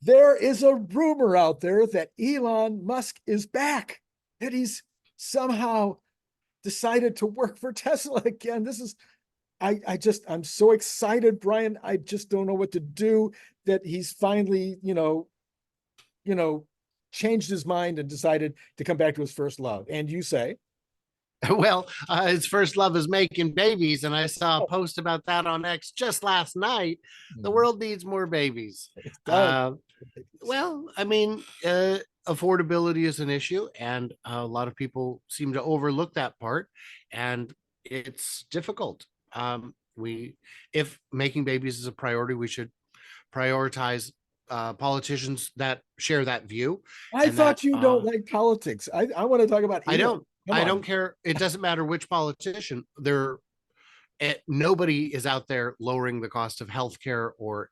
there is a rumor out there that Elon Musk is back, that he's somehow decided to work for Tesla again. This is, I'm so excited, Brian. I just don't know what to do, that he's finally, changed his mind and decided to come back to his first love. And you say, Well, his first love is making babies, and I saw a oh, post about that on X just last night. The mhm, world needs more babies. it does. Uh, well, I mean, affordability is an issue, and a lot of people seem to overlook that part, and it's difficult. If making babies is a priority, we should prioritize politicians that share that view, I and that thought you don't like politics. I want to talk about I Elon. don't. Come I on. don't care. It doesn't matter which politician. Nobody is out there lowering the cost of healthcare or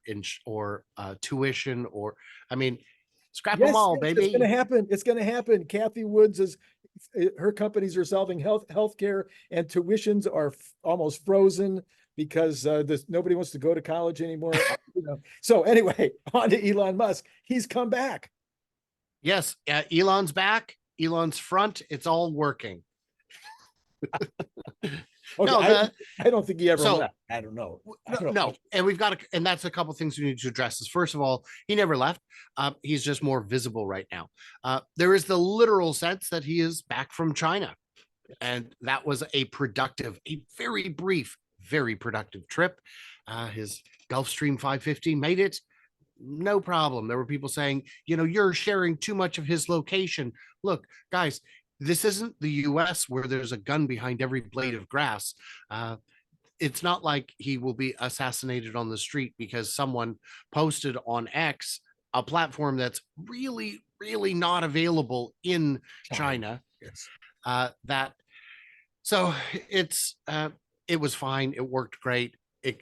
tuition or. I mean, scrap them Yes, all, yes, it's going to baby. happen. It's going to happen. Kathy Woods is, her companies are solving healthcare, and tuitions are almost frozen because nobody wants to go to college anymore. So anyway, on to Elon Musk. He's come back. Yes, Elon's back. Elon's front. It's all working. Okay, No, the I don't think he ever so left. I don't know. I no, don't know. no, and we've got to, and that's a couple things we need to address. Is first of all, he never left. He's just more visible right now. There is the literal sense that he is back from China, and that was a very brief, very productive trip. His Gulfstream 550 made it no problem. There were people saying, you're sharing too much of his location. Look, guys, this isn't the US where there's a gun behind every blade of grass. It's not like he will be assassinated on the street because someone posted on X, a platform that's really, really not available in China. Yes. That so it was fine. It worked great.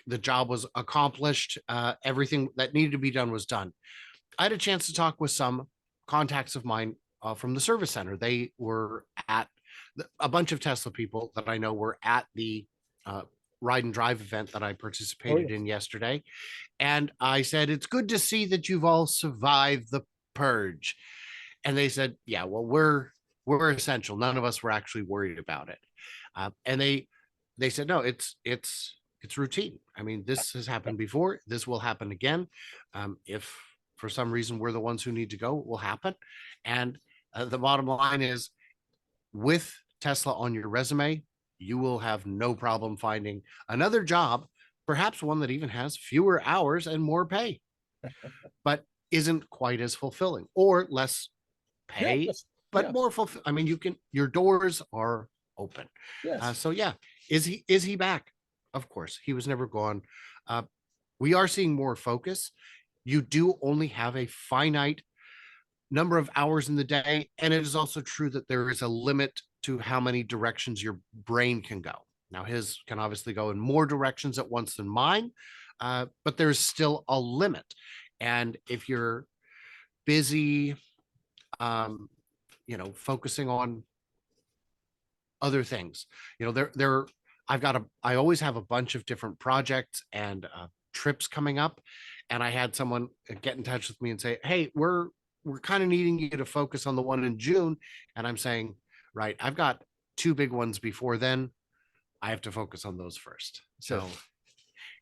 The job was accomplished. Everything that needed to be done was done. I had a chance to talk with some contacts of mine from the service center. They were at a bunch of Tesla people that I know were at the ride and drive event that I Oh, participated yes. in yesterday. And I said, it's good to see that you've all survived the purge. And they said, yeah, well, we're essential. None of us were actually worried about it. And they said, no, it's routine. I mean, this has happened before. This will happen again. If for some reason we're the ones who need to go, it will happen. And the bottom line is, with Tesla on your resume, you will have no problem finding another job, perhaps one that even has fewer hours and more pay, but isn't quite as fulfilling or less Yeah. pay, but Yeah. more fulfilling. I mean, your doors are open. Yes. So yeah, is he back? Of course, he was never gone. Uh, we are seeing more focus. You do only have a finite number of hours in the day, and it is also true that there is a limit to how many directions your brain can go. Now, his can obviously go in more directions at once than mine, but there's still a limit. And if you're busy, um, focusing on other things, I always have a bunch of different projects and trips coming up. And I had someone get in touch with me and say, hey, we're kind of needing you to focus on the one in June. And I'm saying, right, I've got two big ones before then. I have to focus on those first. Sure. So,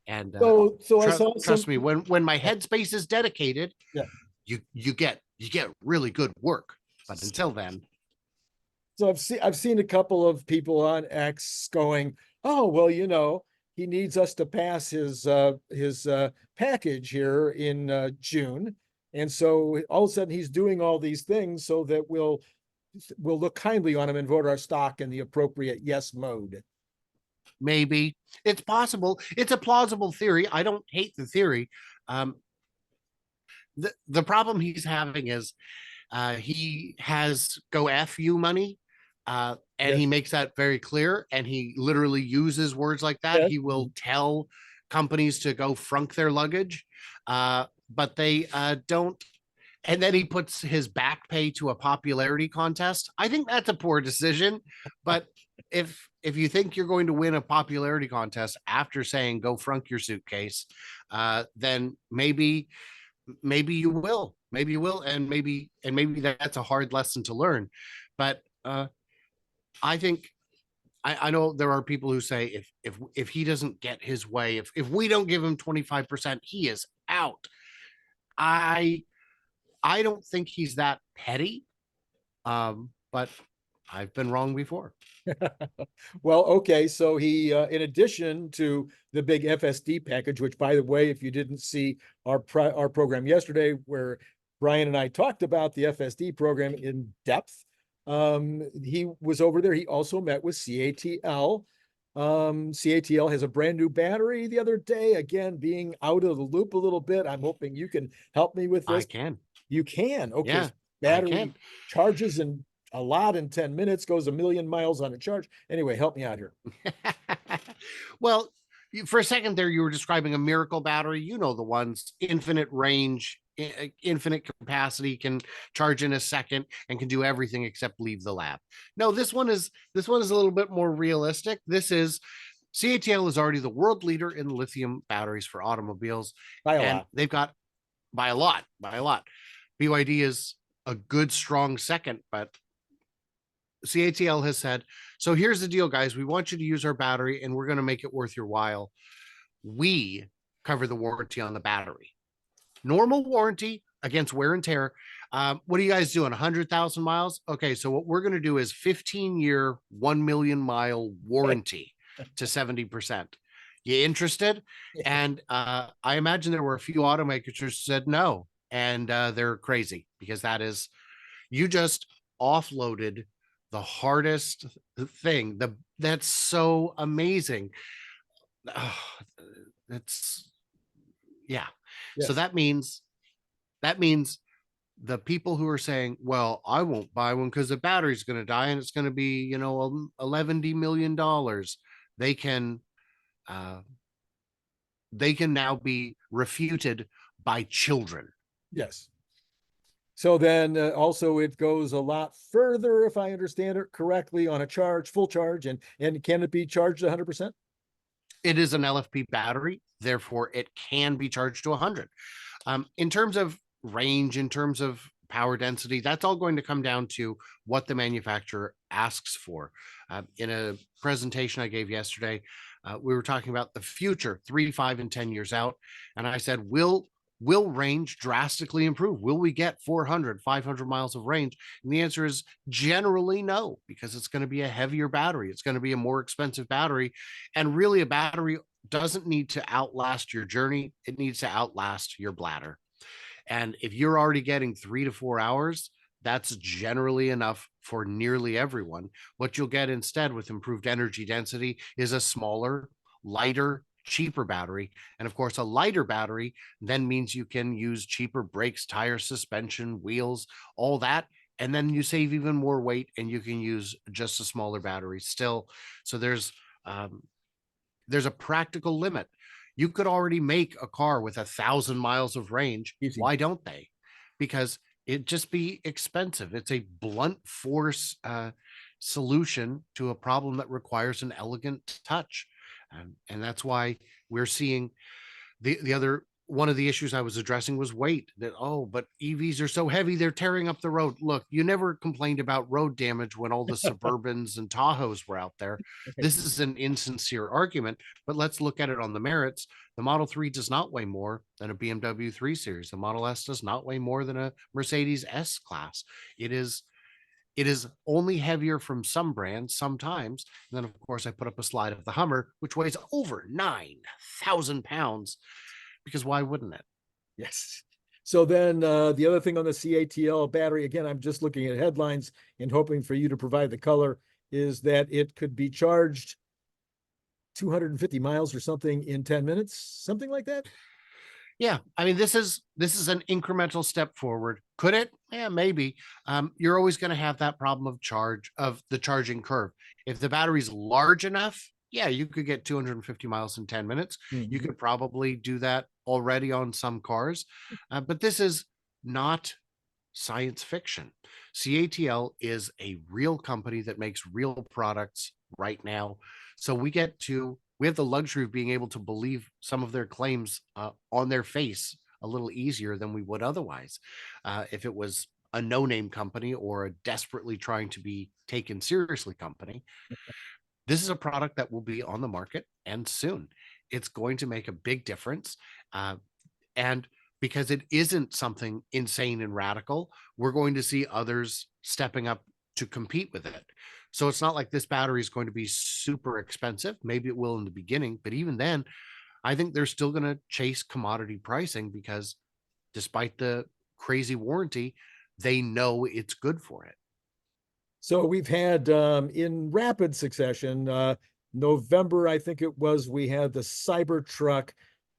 and So I saw some. trust me, when my headspace is dedicated, Yeah. you get really good work. But until then, So I've seen a couple of people on X going, oh well, he needs us to pass his package here in June, and so all of a sudden he's doing all these things so that we'll look kindly on him and vote our stock in the appropriate yes mode. maybe it's possible. It's a plausible theory. I don't hate the theory. Um, the problem he's having is he has go F you money. And he Yes. makes that very clear. And he literally uses words like that. Yes. He will tell companies to go frunk their luggage, but they don't. And then he puts his back pay to a popularity contest. I think that's a poor decision. But if you think you're going to win a popularity contest after saying go frunk your suitcase, then maybe you will, and maybe that's a hard lesson to learn. But I think I know there are people who say if he doesn't get his way, if we don't give him 25%, he is out. I I don't think he's that petty. But I've been wrong before. Well, okay, so he, in addition to the big FSD package, which by the way, if you didn't see our program yesterday, where Brian and I talked about the FSD program in depth, he was over there. He also met with CATL. CATL has a brand new battery the other day, again, being out of the loop a little bit. I'm hoping you can help me with I this. can. You can. Okay. Yeah, I can. Battery charges in a lot in 10 minutes, goes a million miles on a charge. Anyway, help me out here. Well, for a second there, you were describing a miracle battery. You know the ones, infinite range, infinite capacity, can charge in a second, and can do everything except leave the lab. No, this one is a little bit more realistic. This is CATL is already the world leader in lithium batteries for automobiles, By a and lot. they've got by a lot, by a lot. BYD is a good, strong second, but CATL has said, so here's the deal, guys. We want you to use our battery and we're going to make it worth your while. We cover the warranty on the battery. Normal warranty against wear and tear. What are you guys doing? 100,000 miles? Okay, so what we're going to do is 15-year, 1 million mile warranty to 70%. You interested? And I imagine there were a few automakers who said no, and they're crazy because that is, you just offloaded the hardest thing. That's so amazing. Oh, that's yeah. Yes. So that means the people who are saying, well, I won't buy one because the battery's going to die and it's going to be, $11 million. They can uh, they can now be refuted by children. Yes. So then also it goes a lot further, if I understand it correctly, on a charge, full charge, and can it be charged 100%? It is an LFP battery, therefore it can be charged to 100. In terms of range, in terms of power density, that's all going to come down to what the manufacturer asks for. In a presentation I gave yesterday, we were talking about the future, 3, 5, and 10 years out. And I said, will range drastically improve? Will we get 400, 500 miles of range? And the answer is generally no, because it's going to be a heavier battery. It's going to be a more expensive battery. And really, a battery doesn't need to outlast your journey. It needs to outlast your bladder. And if you're already getting 3 to 4 hours, that's generally enough for nearly everyone. What you'll get instead with improved energy density is a smaller, lighter, cheaper battery. And of course, a lighter battery then means you can use cheaper brakes, tires, suspension, wheels, all that. And then you save even more weight and you can use just a smaller battery still. So there's a practical limit. You could already make a car with 1,000 miles of range. Easy. Why don't they? Because it'd just be expensive. It's a blunt force solution to a problem that requires an elegant touch. And that's why we're seeing the other one of the issues I was addressing was weight. That, oh, but EVs are so heavy, they're tearing up the road. Look, you never complained about road damage when all the Suburbans and Tahoes were out there. This is an insincere argument, but let's look at it on the merits. The Model 3 does not weigh more than a BMW 3 Series. The Model S does not weigh more than a Mercedes S Class. It is only heavier from some brands sometimes. And then, of course, I put up a slide of the Hummer, which weighs over 9,000 pounds, because why wouldn't it? Yes. So then the other thing on the CATL battery, again, I'm just looking at headlines and hoping for you to provide the color, is that it could be charged 250 miles or something in 10 minutes, something like that. Yeah, I mean, this is an incremental step forward. Could it? Yeah, maybe. You're always going to have that problem of the charging curve. If the battery's large enough, yeah, you could get 250 miles in 10 minutes. You could probably do that already on some cars, but this is not science fiction. CATL is a real company that makes real products right now. So we have the luxury of being able to believe some of their claims on their face a little easier than we would otherwise. If it was a no-name company or a desperately trying to be taken seriously company, this is a product that will be on the market and soon. It's going to make a big difference. And because it isn't something insane and radical, we're going to see others stepping up to compete with it. So it's not like this battery is going to be super expensive. Maybe it will in the beginning, but even then, I think they're still going to chase commodity pricing because despite the crazy warranty, they know it's good for it. So we've had in rapid succession, November, I think it was, we had the Cybertruck.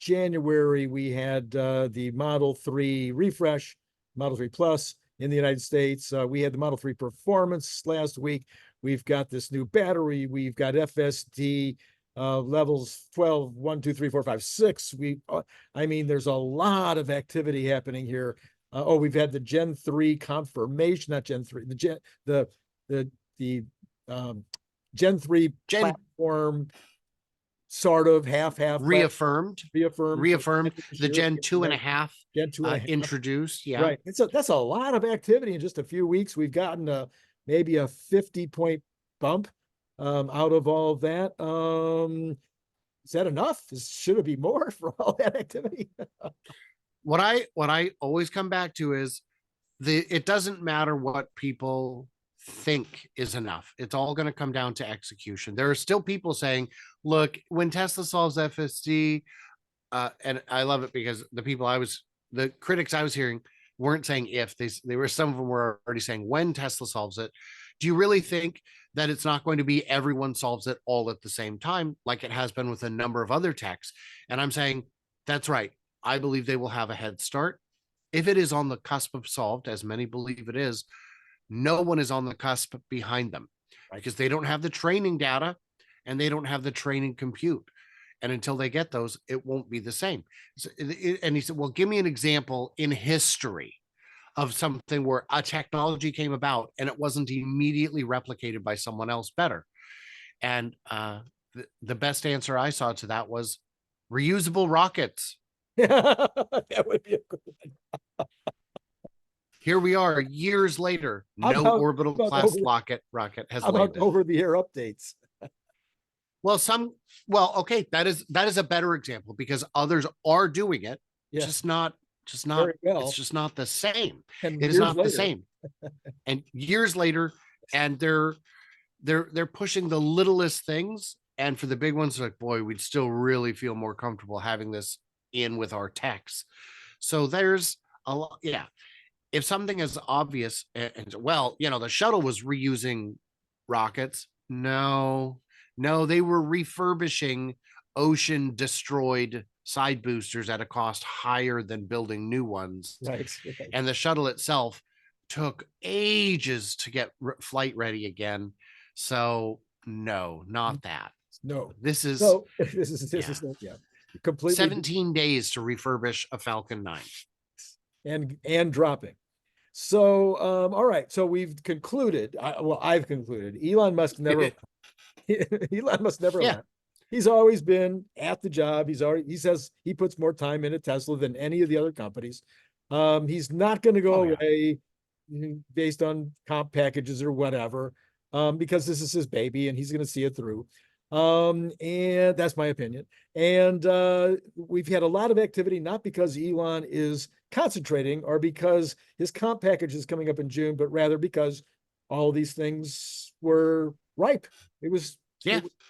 January, we had the Model 3 refresh, Model 3 Plus in the United States. We had the Model 3 Performance last week. We've got this new battery. We've got FSD levels 12, 1, 2, 3, 4, 5, 6. I mean, there's a lot of activity happening here. We've had the Gen 3 confirmation, not Gen 3, the Gen 3 platform, sort of half reaffirmed reaffirmed the Gen 2.5 Gen 2.5 introduced. Yeah. Right. That's a lot of activity in just a few weeks. We've gotten maybe a 50-point bump out of all of that. Is that enough? Should it be more for all that activity? What I always come back to is it doesn't matter what people think is enough. It's all going to come down to execution. There are still people saying, look, when Tesla solves FSD, and I love it because the critics I was hearing weren't saying if, they were, some of them were already saying when Tesla solves it. Do you really think that it's not going to be everyone solves it all at the same time, like it has been with a number of other techs? And I'm saying, that's right. I believe they will have a head start. If it is on the cusp of solved, as many believe it is, no one is on the cusp behind them because they don't have the training data and they don't have the training compute. And until they get those, it won't be the same. And he said, well, give me an example in history of something where a technology came about and it wasn't immediately replicated by someone else better. And the best answer I saw to that was reusable rockets. That would be a good one. Here we are years later. No orbital class rocket has landed. Over-the-air updates. Well, okay, that is a better example because others are doing it. Yeah. Just not well. It's just not the same. And it is not the same. And years later, and they're pushing the littlest things. And for the big ones, like, boy, we'd still really feel more comfortable having this in with our techs. So there's a lot. Yeah. If something is obvious and well, the shuttle was reusing rockets. No, they were refurbishing ocean destroyed side boosters at a cost higher than building new ones. Right. And the shuttle itself took ages to get flight ready again. So no, not that. No, this is completely 17 days to refurbish a Falcon 9 and dropping. So, all right. So we've concluded. I've concluded. Elon Musk never left. He's always been at the job. He says he puts more time into Tesla than any of the other companies. He's not going to go away based on comp packages or whatever, because this is his baby and he's going to see it through. And that's my opinion. And we've had a lot of activity, not because Elon is concentrating or because his comp package is coming up in June, but rather because all these things were ripe. It was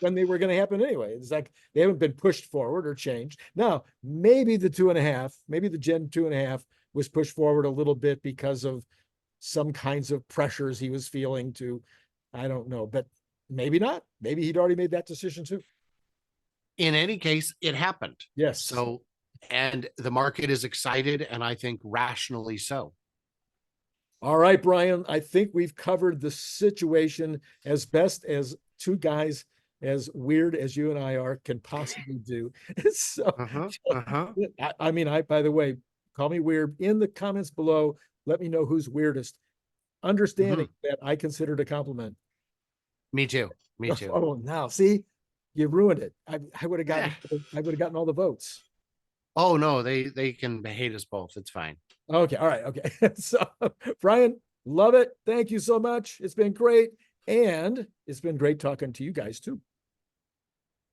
when they were going to happen anyway. It's like they haven't been pushed forward or changed. Now, maybe the 2.5, maybe the Gen 2.5 was pushed forward a little bit because of some kinds of pressures he was feeling to, I don't know, but maybe not. Maybe he'd already made that decision too. In any case, it happened. Yes. So, and the market is excited, and I think rationally so. All right, Brian, I think we've covered the situation as best as two guys as weird as you and I are can possibly do. So, I mean, by the way, call me weird in the comments below. Let me know who's weirdest. Understanding that I consider it a compliment. Me too. Me too. Oh, now see, you ruined it. I would have gotten all the votes. Oh no, they can hate us both. It's fine. Okay, all right, okay. So, Brian, love it. Thank you so much. It's been great, and it's been great talking to you guys too.